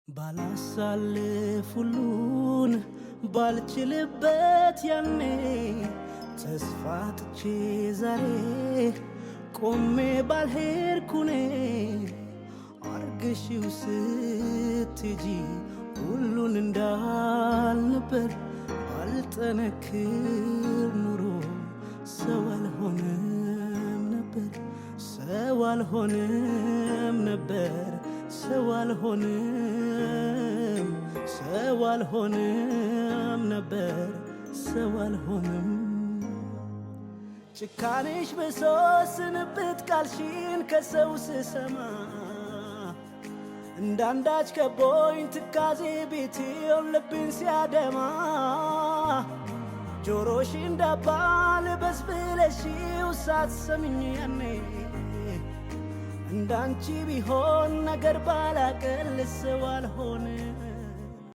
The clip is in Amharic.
ባላሳልፍ ሁሉን ባልችልበት ያኔ ተስፋ ጥቼ ዛሬ ቆሜ ባልሄድኩኔ አርገሽው ስትሄጂ ሁሉን እንዳልነበር ባልጠነክር ኑሮ ሰው አልሆንም ነበር ሰው አልሆንም ነበር ሰው አልሆንም ነበር ሰው አልሆንም ጭካኔሽ በሶስንብት ቃልሽን ከሰው ስሰማ እንዳንዳች ከቦኝ ትካዜ ቤቴን ልቤን ሲያደማ ጆሮሽ እንዳባል በስብለሽው ሳትሰምኝ ያኔ እንዳንቺ ቢሆን ነገር ባላቀል ሰው አልሆንም